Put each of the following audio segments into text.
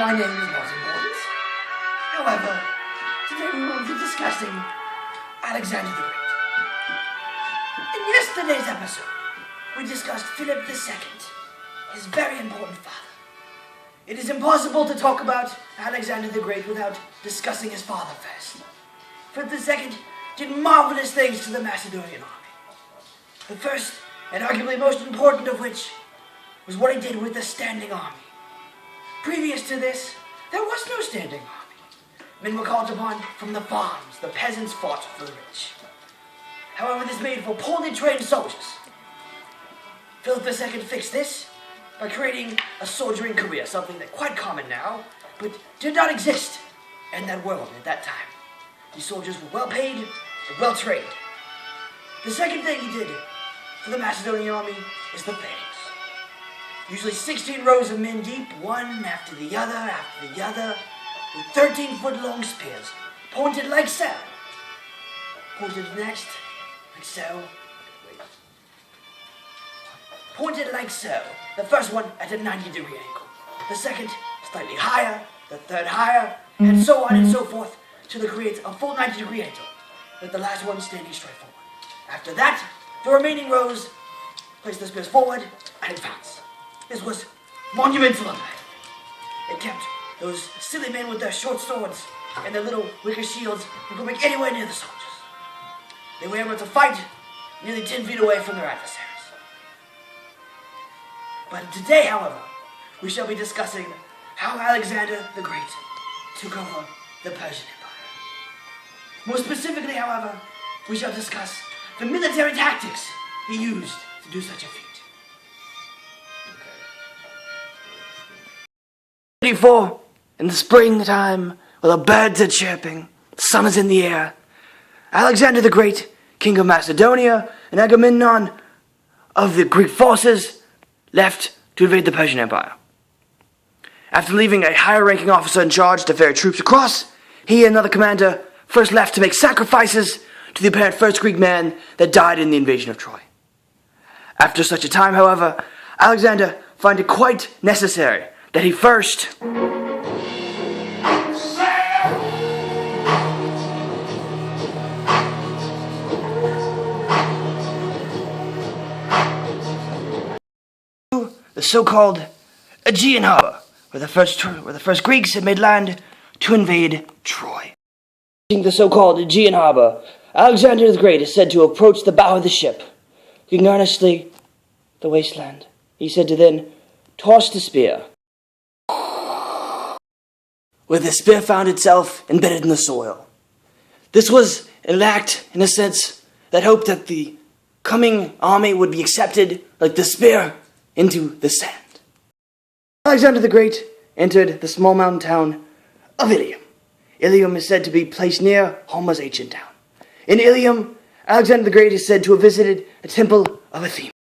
My name is not important. However, today we will be discussing Alexander the Great. In yesterday's episode, we discussed Philip II, his very important father. It is impossible to talk about Alexander the Great without discussing his father first. Philip II did marvelous things to the Macedonian army. The first, and arguably most important of which, was what he did with the standing army. Previous to this, there was no standing army. Men were called upon from the farms. The peasants fought for the rich. However, this made for poorly trained soldiers. Philip II fixed this by creating a soldiering career, something that's quite common now, but did not exist in that world at that time. These soldiers were well paid and well trained. The second thing he did for the Macedonian army is the phalanx. Usually 16 rows of men deep, one after the other, with 13-foot-long spears, pointed like so. Pointed next, like so. Pointed like so. The first one at a 90-degree angle. The second, slightly higher. The third higher. And so on and so forth, till it creates a full 90-degree angle, with the last one standing straight forward. After that, the remaining rows place the spears forward and advance. This was monumental of it. It kept those silly men with their short swords and their little wicker shields from going anywhere near the soldiers. They were able to fight nearly 10 feet away from their adversaries. But today, however, we shall be discussing how Alexander the Great took over the Persian Empire. More specifically, however, we shall discuss the military tactics he used to do such a feat. In the springtime, while the birds are chirping, the sun is in the air, Alexander the Great, king of Macedonia, and Agamemnon of the Greek forces, left to invade the Persian Empire. After leaving a higher-ranking officer in charge to ferry troops across, he and another commander first left to make sacrifices to the apparent first Greek man that died in the invasion of Troy. After such a time, however, Alexander found it quite necessary that he first the so-called Aegean harbor, where the first Greeks had made land to invade Troy. Reaching the so-called Aegean harbor, Alexander the Great is said to approach the bow of the ship, looking earnestly at the wasteland. He said to then toss the spear, where the spear found itself embedded in the soil. This was an act, in a sense, that hoped that the coming army would be accepted like the spear into the sand. Alexander the Great entered the small mountain town of Ilium. Ilium is said to be placed near Homer's ancient town. In Ilium, Alexander the Great is said to have visited a temple of Athena.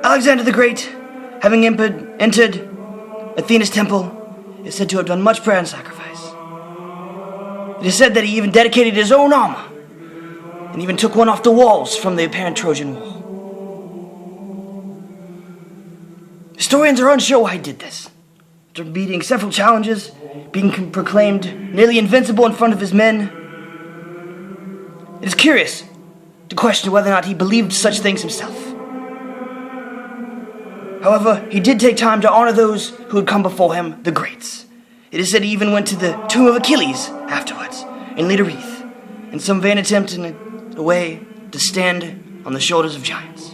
Alexander the Great, having entered Athena's temple, is said to have done much prayer and sacrifice. It is said that he even dedicated his own armor, and even took one off the walls from the apparent Trojan wall. Historians are unsure why he did this. After meeting several challenges, being proclaimed nearly invincible in front of his men, it is curious to question whether or not he believed such things himself. However, he did take time to honor those who had come before him, the greats. It is said he even went to the tomb of Achilles afterwards and laid a wreath, in some vain attempt in a way to stand on the shoulders of giants.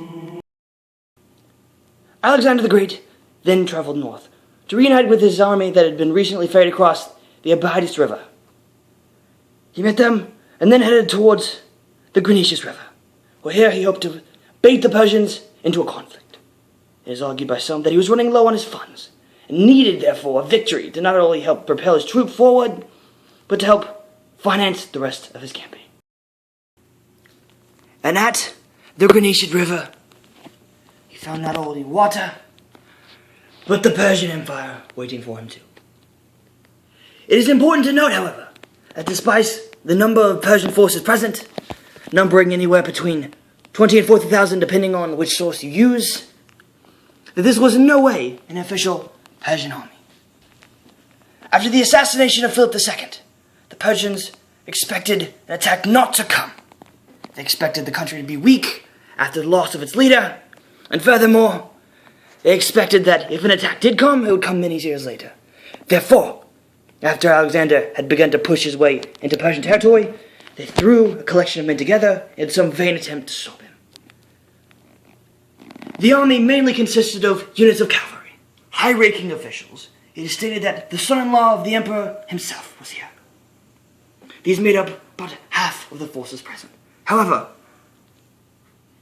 Alexander the Great then traveled north to reunite with his army that had been recently ferried across the Abydos River. He met them and then headed towards the Grecius River, where here he hoped to bait the Persians into a conflict. It is argued by some that he was running low on his funds and needed, therefore, a victory to not only help propel his troop forward, but to help finance the rest of his campaign. And at the Grecius River, he found not only water, but the Persian Empire waiting for him too. It is important to note, however, that despite the number of Persian forces present, numbering anywhere between 20 and 40,000 depending on which source you use, that this was in no way an official Persian army. After the assassination of Philip II, the Persians expected an attack not to come. They expected the country to be weak after the loss of its leader, and furthermore, they expected that if an attack did come, it would come many years later. Therefore, after Alexander had begun to push his way into Persian territory, they threw a collection of men together in some vain attempt to stop him. The army mainly consisted of units of cavalry, high-ranking officials. It is stated that the son-in-law of the emperor himself was here. These made up about half of the forces present. However,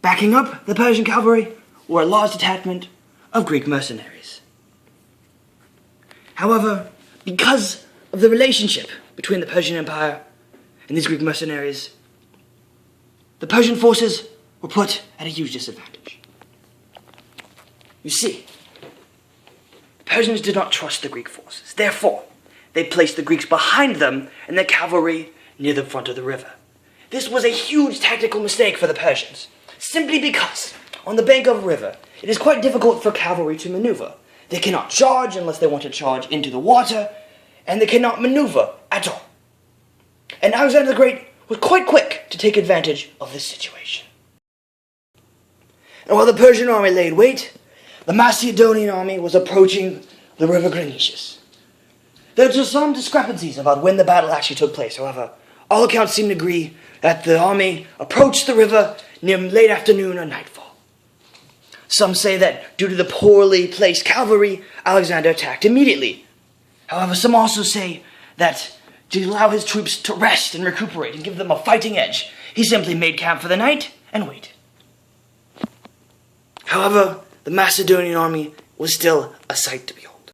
backing up the Persian cavalry were a large detachment of Greek mercenaries. However, because of the relationship between the Persian Empire and these Greek mercenaries, the Persian forces were put at a huge disadvantage. You see, the Persians did not trust the Greek forces. Therefore, they placed the Greeks behind them and their cavalry near the front of the river. This was a huge tactical mistake for the Persians, simply because on the bank of a river, it is quite difficult for cavalry to maneuver. They cannot charge unless they want to charge into the water, and they cannot maneuver at all. And Alexander the Great was quite quick to take advantage of this situation. And while the Persian army laid wait, the Macedonian army was approaching the river Granicus. There were some discrepancies about when the battle actually took place. However, all accounts seem to agree that the army approached the river near late afternoon or nightfall. Some say that due to the poorly placed cavalry, Alexander attacked immediately. However, some also say that to allow his troops to rest and recuperate and give them a fighting edge, he simply made camp for the night and waited. However, the Macedonian army was still a sight to behold.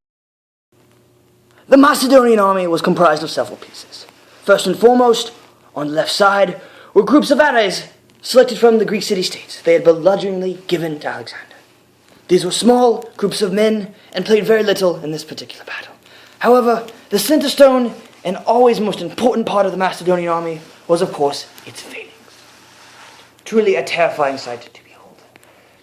The Macedonian army was comprised of several pieces. First and foremost, on the left side, were groups of allies selected from the Greek city-states they had begrudgingly given to Alexander. These were small groups of men and played very little in this particular battle. However, the center stone and always most important part of the Macedonian army was, of course, its phalanx. Truly a terrifying sight to behold.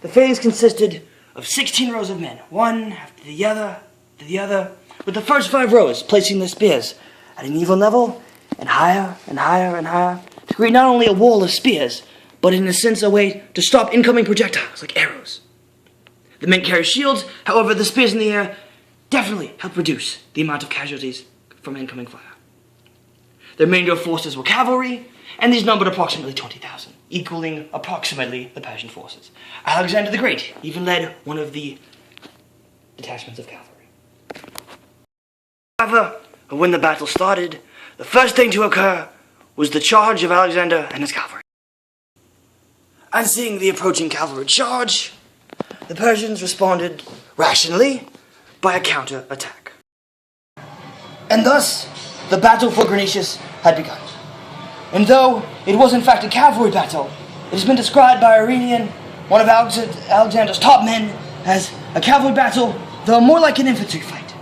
The phalanx consisted of 16 rows of men, one after the other, with the first 5 rows placing their spears at an even level and higher and higher and higher to create not only a wall of spears, but in a sense a way to stop incoming projectiles like arrows. The men carried shields, however the spears in the air definitely helped reduce the amount of casualties from incoming fire. The remainder of forces were cavalry, and these numbered approximately 20,000, equaling approximately the Persian forces. Alexander the Great even led one of the detachments of cavalry. However, when the battle started, the first thing to occur was the charge of Alexander and his cavalry. On seeing the approaching cavalry charge, the Persians responded rationally by a counter-attack. And thus, the battle for Granicus had begun. And though it was in fact a cavalry battle, it has been described by Irenaeus, one of Alexander's top men, as a cavalry battle, though more like an infantry fight.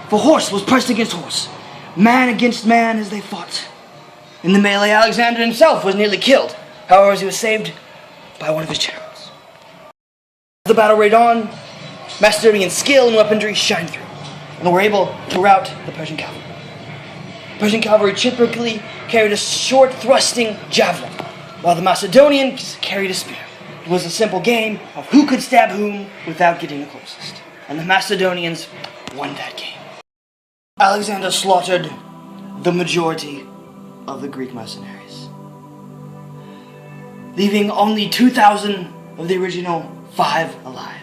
For horse was pressed against horse, man against man as they fought. In the melee, Alexander himself was nearly killed. However, he was saved by one of his chariots. As the battle raged on, Macedonian skill and weaponry shined through, and were able to rout the Persian cavalry. Persian cavalry typically carried a short thrusting javelin, while the Macedonians carried a spear. It was a simple game of who could stab whom without getting the closest, and the Macedonians won that game. Alexander slaughtered the majority of the Greek mercenaries, leaving only 2,000 of the original 5 alive.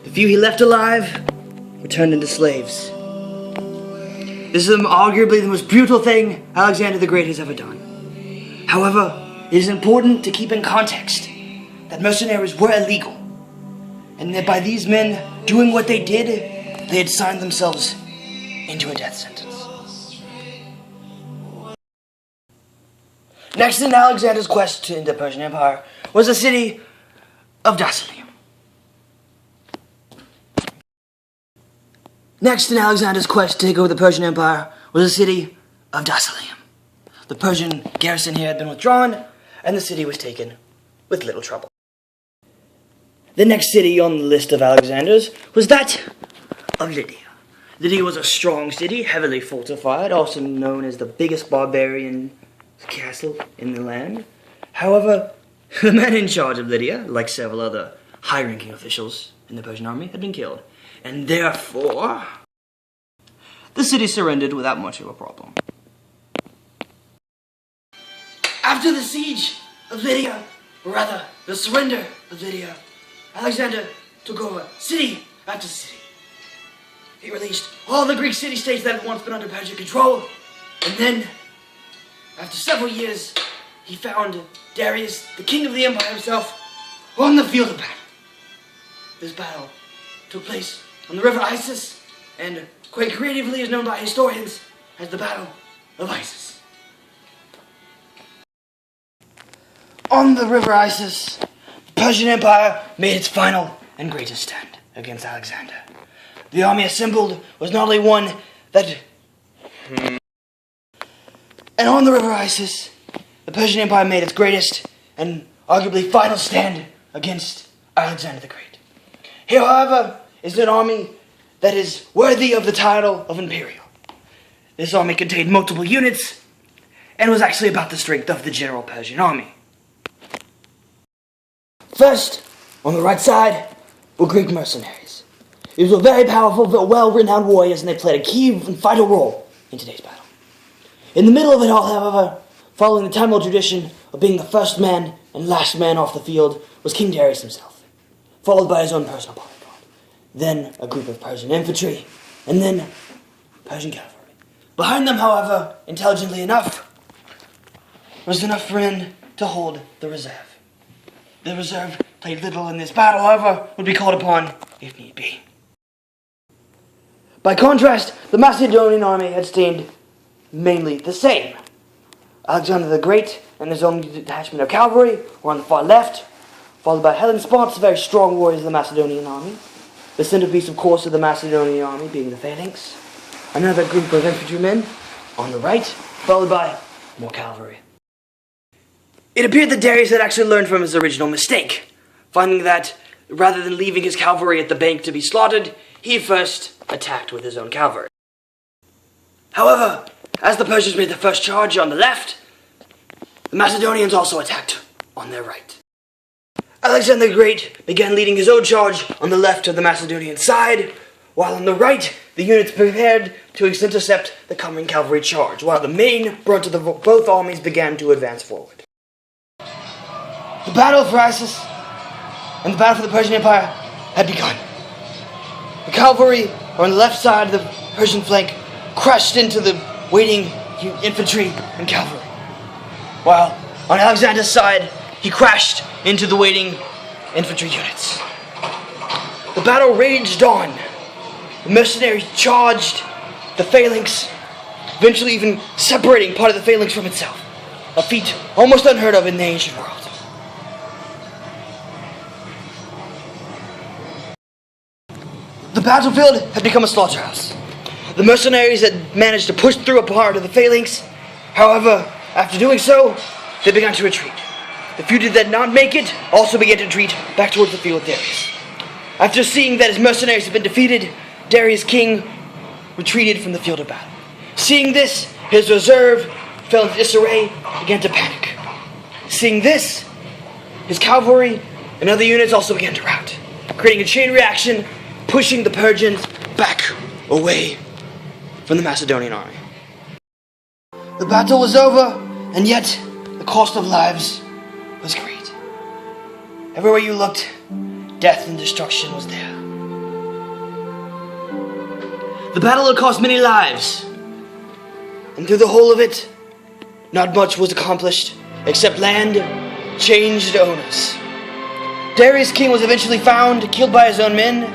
The few he left alive were turned into slaves. This is arguably the most brutal thing Alexander the Great has ever done. However, it is important to keep in context that mercenaries were illegal, and that by these men doing what they did, they had signed themselves into a death sentence. Next in Alexander's quest into the Persian Empire was the city of Dasilium. Next in Alexander's quest to take over the Persian Empire was the city of Dasilium. The Persian garrison here had been withdrawn, and the city was taken with little trouble. The next city on the list of Alexander's was that of Lydia. Lydia was a strong city, heavily fortified, also known as the biggest barbarian castle in the land. However, the man in charge of Lydia, like several other high-ranking officials in the Persian army, had been killed, and therefore the city surrendered without much of a problem. After the siege of Lydia, or rather, the surrender of Lydia, Alexander took over city after city. He released all the Greek city-states that had once been under Persian control, and then, after several years, he found Darius, the king of the empire himself, on the field of battle. This battle took place on the river Isis, and quite creatively is known by historians as the Battle of Isis. On the river Isis, the Persian Empire made its final and greatest stand against Alexander. The army assembled was not only one that... And on the river Isis, the Persian Empire made its greatest and arguably final stand against Alexander the Great. Here, however, is an army that is worthy of the title of imperial. This army contained multiple units and was actually about the strength of the general Persian army. First, on the right side, were Greek mercenaries. These were very powerful but well-renowned warriors, and they played a key and vital role in today's battle. In the middle of it all, however, following the Tamil tradition of being the first man and last man off the field, was King Darius himself, followed by his own personal bodyguard, then a group of Persian infantry, and then Persian cavalry. Behind them, however, intelligently enough, was enough men to hold the reserve. The reserve played little in this battle, however, would be called upon if need be. By contrast, the Macedonian army had stayed mainly the same. Alexander the Great and his own detachment of cavalry were on the far left, followed by Hellesponts, very strong warriors of the Macedonian army. The centerpiece, of course, of the Macedonian army being the phalanx. Another group of infantrymen on the right, followed by more cavalry. It appeared that Darius had actually learned from his original mistake, finding that rather than leaving his cavalry at the bank to be slaughtered, he first attacked with his own cavalry. However, as the Persians made the first charge on the left, the Macedonians also attacked on their right. Alexander the Great began leading his own charge on the left of the Macedonian side, while on the right, the units prepared to intercept the coming cavalry charge, while the main brunt of both armies began to advance forward. The battle for Isis and the battle for the Persian Empire had begun. The cavalry on the left side of the Persian flank crashed into the waiting infantry and cavalry, while on Alexander's side, he crashed into the waiting infantry units. The battle raged on. The mercenaries charged the phalanx, eventually even separating part of the phalanx from itself, a feat almost unheard of in the ancient world. The battlefield had become a slaughterhouse. The mercenaries had managed to push through a part of the phalanx. However, after doing so, they began to retreat. The few that did not make it also began to retreat back towards the field of Darius. After seeing that his mercenaries had been defeated, Darius' king retreated from the field of battle. Seeing this, his reserve fell into disarray, began to panic. Seeing this, his cavalry and other units also began to rout, creating a chain reaction, pushing the Persians back away from the Macedonian army. The battle was over, and yet the cost of lives was great. Everywhere you looked, death and destruction was there. The battle had cost many lives, and through the whole of it, not much was accomplished except land changed owners. Darius' king was eventually found, killed by his own men,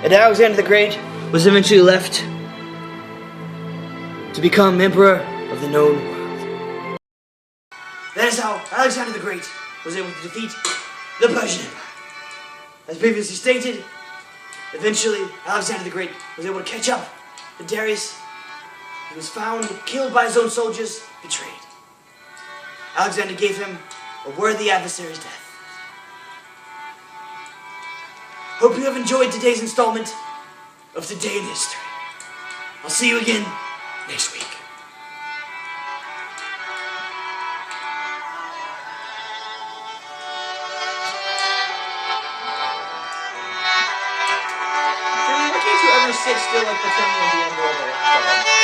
and Alexander the Great was eventually left to become emperor of the known world. That is how Alexander the Great was able to defeat the Persian Empire. As previously stated, eventually Alexander the Great was able to catch up to Darius. He was found, killed by his own soldiers, betrayed. Alexander gave him a worthy adversary's death. Hope you have enjoyed today's installment of Today in History. I'll see you again next week. Why can't you ever sit still like the thing at the end of the laptop?